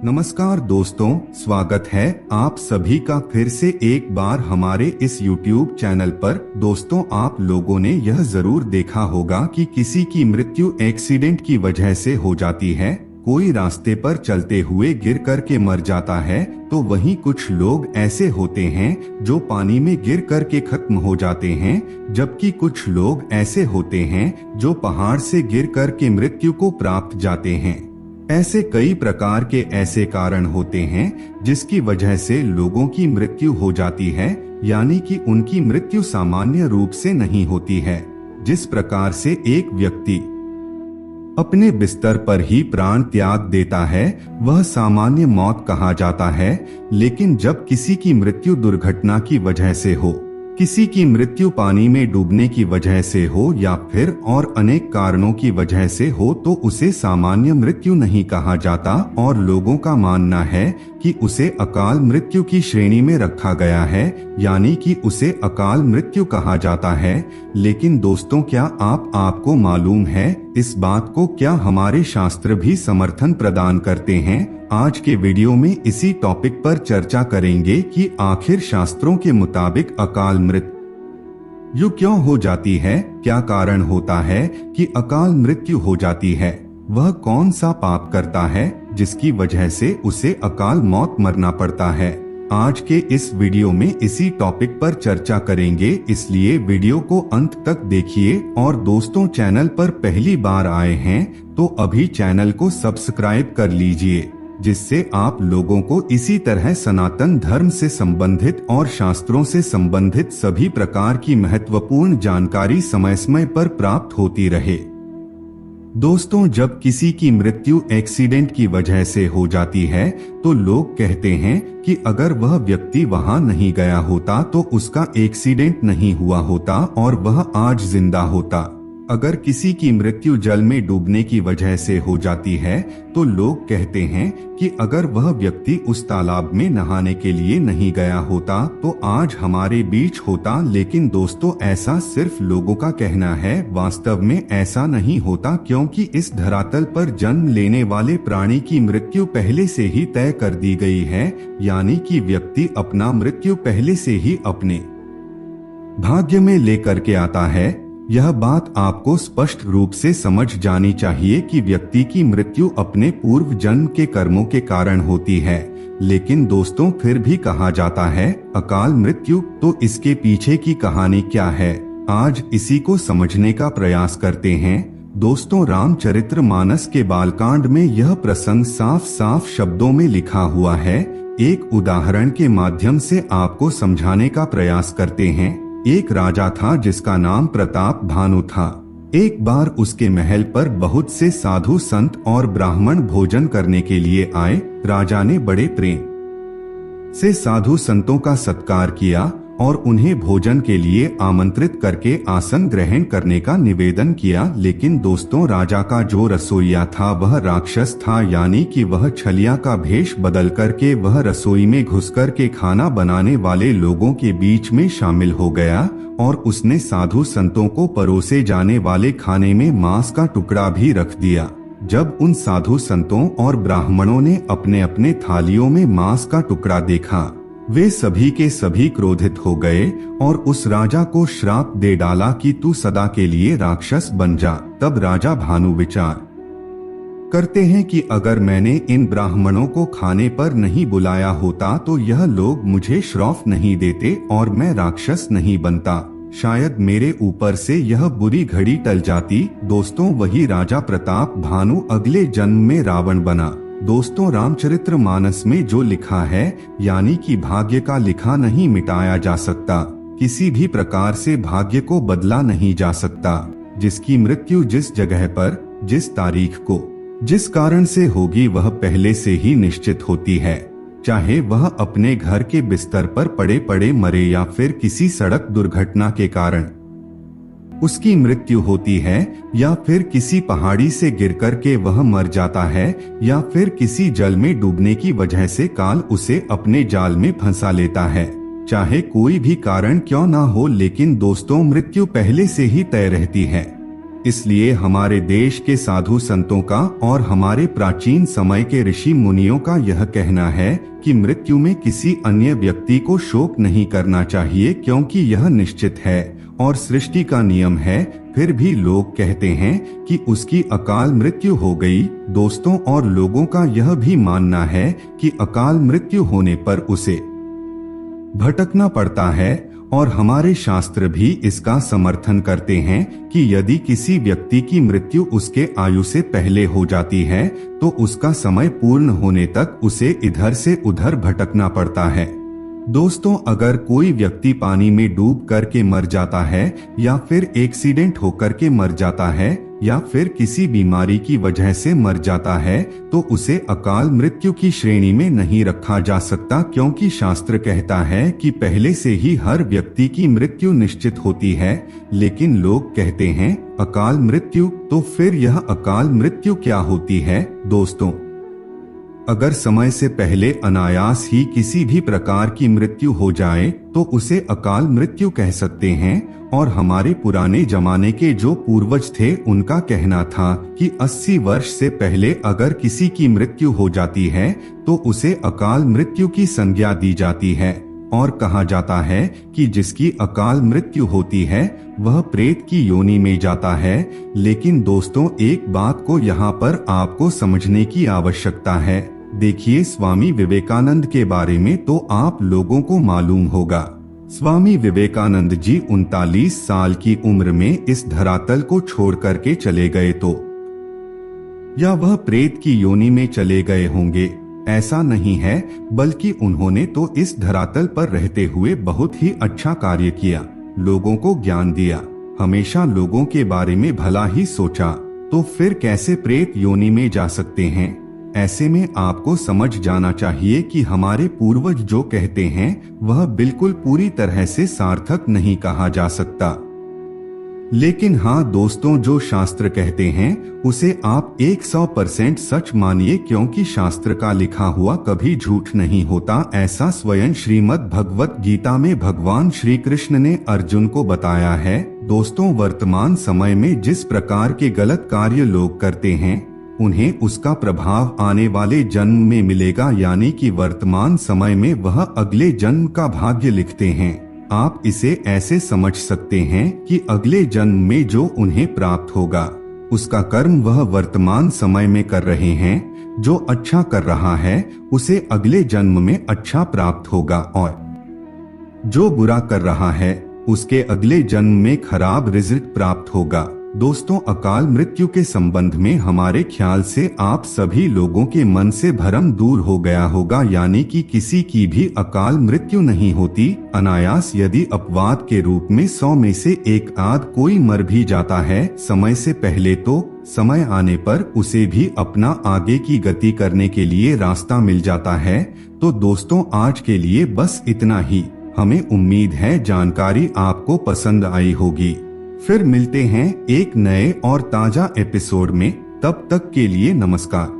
नमस्कार दोस्तों, स्वागत है आप सभी का फिर से एक बार हमारे इस YouTube चैनल पर। दोस्तों, आप लोगों ने यह जरूर देखा होगा कि किसी की मृत्यु एक्सीडेंट की वजह से हो जाती है। कोई रास्ते पर चलते हुए गिर कर के मर जाता है, तो वहीं कुछ लोग ऐसे होते हैं जो पानी में गिर कर के खत्म हो जाते हैं, जबकि कुछ लोग ऐसे होते हैं जो पहाड़ से गिर कर के मृत्यु को प्राप्त जाते हैं। ऐसे कई प्रकार के ऐसे कारण होते हैं जिसकी वजह से लोगों की मृत्यु हो जाती है, यानी कि उनकी मृत्यु सामान्य रूप से नहीं होती है। जिस प्रकार से एक व्यक्ति अपने बिस्तर पर ही प्राण त्याग देता है, वह सामान्य मौत कहा जाता है। लेकिन जब किसी की मृत्यु दुर्घटना की वजह से हो, किसी की मृत्यु पानी में डूबने की वजह से हो या फिर और अनेक कारणों की वजह से हो, तो उसे सामान्य मृत्यु नहीं कहा जाता और लोगों का मानना है कि उसे अकाल मृत्यु की श्रेणी में रखा गया है, यानी कि उसे अकाल मृत्यु कहा जाता है। लेकिन दोस्तों, क्या आपको मालूम है इस बात को? क्या हमारे शास्त्र भी समर्थन प्रदान करते हैं? आज के वीडियो में इसी टॉपिक पर चर्चा करेंगे कि आखिर शास्त्रों के मुताबिक अकाल मृत्यु क्यों हो जाती है, क्या कारण होता है कि अकाल मृत्यु हो जाती है, वह कौन सा पाप करता है जिसकी वजह से उसे अकाल मौत मरना पड़ता है। आज के इस वीडियो में इसी टॉपिक पर चर्चा करेंगे, इसलिए वीडियो को अंत तक देखिए। और दोस्तों, चैनल पर पहली बार आए हैं तो अभी चैनल को सब्सक्राइब कर लीजिए, जिससे आप लोगों को इसी तरह सनातन धर्म से संबंधित और शास्त्रों से संबंधित सभी प्रकार की महत्वपूर्ण जानकारी समय समय पर प्राप्त होती रहे। दोस्तों, जब किसी की मृत्यु एक्सीडेंट की वजह से हो जाती है तो लोग कहते हैं कि अगर वह व्यक्ति वहां नहीं गया होता तो उसका एक्सीडेंट नहीं हुआ होता और वह आज जिंदा होता। अगर किसी की मृत्यु जल में डूबने की वजह से हो जाती है तो लोग कहते हैं कि अगर वह व्यक्ति उस तालाब में नहाने के लिए नहीं गया होता तो आज हमारे बीच होता। लेकिन दोस्तों, ऐसा सिर्फ लोगों का कहना है, वास्तव में ऐसा नहीं होता, क्योंकि इस धरातल पर जन्म लेने वाले प्राणी की मृत्यु पहले से ही तय कर दी गई है, यानी कि व्यक्ति अपना मृत्यु पहले से ही अपने भाग्य में लेकर के आता है। यह बात आपको स्पष्ट रूप से समझ जानी चाहिए कि व्यक्ति की मृत्यु अपने पूर्व जन्म के कर्मों के कारण होती है। लेकिन दोस्तों, फिर भी कहा जाता है अकाल मृत्यु, तो इसके पीछे की कहानी क्या है, आज इसी को समझने का प्रयास करते हैं। दोस्तों, रामचरितमानस के बालकांड में यह प्रसंग साफ साफ शब्दों में लिखा हुआ है। एक उदाहरण के माध्यम से आपको समझाने का प्रयास करते हैं। एक राजा था जिसका नाम प्रताप भानु था। एक बार उसके महल पर बहुत से साधु संत और ब्राह्मण भोजन करने के लिए आए। राजा ने बड़े प्रेम से साधु संतों का सत्कार किया और उन्हें भोजन के लिए आमंत्रित करके आसन ग्रहण करने का निवेदन किया। लेकिन दोस्तों, राजा का जो रसोइया था वह राक्षस था, यानी कि वह छलिया का भेष बदल करके वह रसोई में घुसकर के खाना बनाने वाले लोगों के बीच में शामिल हो गया और उसने साधु संतों को परोसे जाने वाले खाने में मांस का टुकड़ा भी रख दिया। जब उन साधु संतों और ब्राह्मणों ने अपने अपने थालियों में मांस का टुकड़ा देखा, वे सभी के सभी क्रोधित हो गए और उस राजा को श्राप दे डाला कि तू सदा के लिए राक्षस बन जा। तब राजा भानु विचार करते हैं कि अगर मैंने इन ब्राह्मणों को खाने पर नहीं बुलाया होता तो यह लोग मुझे श्राप नहीं देते और मैं राक्षस नहीं बनता, शायद मेरे ऊपर से यह बुरी घड़ी टल जाती। दोस्तों, वही राजा प्रताप भानु अगले जन्म में रावण बना। दोस्तों, रामचरितमानस में जो लिखा है, यानी कि भाग्य का लिखा नहीं मिटाया जा सकता, किसी भी प्रकार से भाग्य को बदला नहीं जा सकता। जिसकी मृत्यु जिस जगह पर, जिस तारीख को, जिस कारण से होगी वह पहले से ही निश्चित होती है, चाहे वह अपने घर के बिस्तर पर पड़े पड़े मरे या फिर किसी सड़क दुर्घटना के कारण उसकी मृत्यु होती है, या फिर किसी पहाड़ी से गिरकर के वह मर जाता है, या फिर किसी जल में डूबने की वजह से काल उसे अपने जाल में फंसा लेता है। चाहे कोई भी कारण क्यों ना हो, लेकिन दोस्तों, मृत्यु पहले से ही तय रहती है। इसलिए हमारे देश के साधु संतों का और हमारे प्राचीन समय के ऋषि मुनियों का यह कहना है कि मृत्यु में किसी अन्य व्यक्ति को शोक नहीं करना चाहिए, क्योंकि यह निश्चित है और सृष्टि का नियम है। फिर भी लोग कहते हैं कि उसकी अकाल मृत्यु हो गई। दोस्तों, और लोगों का यह भी मानना है कि अकाल मृत्यु होने पर उसे भटकना पड़ता है, और हमारे शास्त्र भी इसका समर्थन करते हैं कि यदि किसी व्यक्ति की मृत्यु उसके आयु से पहले हो जाती है तो उसका समय पूर्ण होने तक उसे इधर से उधर भटकना पड़ता है। दोस्तों, अगर कोई व्यक्ति पानी में डूब करके मर जाता है या फिर एक्सीडेंट होकर के मर जाता है या फिर किसी बीमारी की वजह से मर जाता है तो उसे अकाल मृत्यु की श्रेणी में नहीं रखा जा सकता, क्योंकि शास्त्र कहता है कि पहले से ही हर व्यक्ति की मृत्यु निश्चित होती है। लेकिन लोग कहते हैं अकाल मृत्यु, तो फिर यह अकाल मृत्यु क्या होती है? दोस्तों, अगर समय से पहले अनायास ही किसी भी प्रकार की मृत्यु हो जाए तो उसे अकाल मृत्यु कह सकते हैं। और हमारे पुराने जमाने के जो पूर्वज थे उनका कहना था कि 80 वर्ष से पहले अगर किसी की मृत्यु हो जाती है तो उसे अकाल मृत्यु की संज्ञा दी जाती है, और कहा जाता है कि जिसकी अकाल मृत्यु होती है वह प्रेत की योनि में जाता है। लेकिन दोस्तों, एक बात को यहाँ पर आपको समझने की आवश्यकता है। देखिए, स्वामी विवेकानंद के बारे में तो आप लोगों को मालूम होगा। स्वामी विवेकानंद जी 39 साल की उम्र में इस धरातल को छोड़ करके चले गए, तो या वह प्रेत की योनि में चले गए होंगे, ऐसा नहीं है, बल्कि उन्होंने तो इस धरातल पर रहते हुए बहुत ही अच्छा कार्य किया, लोगों को ज्ञान दिया, हमेशा लोगों के बारे में भला ही सोचा। तो फिर कैसे प्रेत योनि में जा सकते हैं? ऐसे में आपको समझ जाना चाहिए कि हमारे पूर्वज जो कहते हैं वह बिल्कुल पूरी तरह से सार्थक नहीं कहा जा सकता। लेकिन हाँ दोस्तों, जो शास्त्र कहते हैं उसे आप 100% सच मानिए, क्योंकि शास्त्र का लिखा हुआ कभी झूठ नहीं होता। ऐसा स्वयं श्रीमद् भगवत गीता में भगवान श्री कृष्ण ने अर्जुन को बताया है। दोस्तों, वर्तमान समय में जिस प्रकार के गलत कार्य लोग करते हैं उन्हें उसका प्रभाव आने वाले जन्म में मिलेगा, यानी कि वर्तमान समय में वह अगले जन्म का भाग्य लिखते हैं। आप इसे ऐसे समझ सकते हैं कि अगले जन्म में जो उन्हें प्राप्त होगा उसका कर्म वह वर्तमान समय में कर रहे हैं। जो अच्छा कर रहा है उसे अगले जन्म में अच्छा प्राप्त होगा, और जो बुरा कर रहा है उसके अगले जन्म में खराब रिजल्ट प्राप्त होगा। दोस्तों, अकाल मृत्यु के संबंध में हमारे ख्याल से आप सभी लोगों के मन से भ्रम दूर हो गया होगा, यानी कि किसी की भी अकाल मृत्यु नहीं होती। अनायास यदि अपवाद के रूप में 100 में से एक आध कोई मर भी जाता है समय से पहले, तो समय आने पर उसे भी अपना आगे की गति करने के लिए रास्ता मिल जाता है। तो दोस्तों, आज के लिए बस इतना ही। हमें उम्मीद है जानकारी आपको पसंद आई होगी। फिर मिलते हैं एक नए और ताजा एपिसोड में। तब तक के लिए नमस्कार।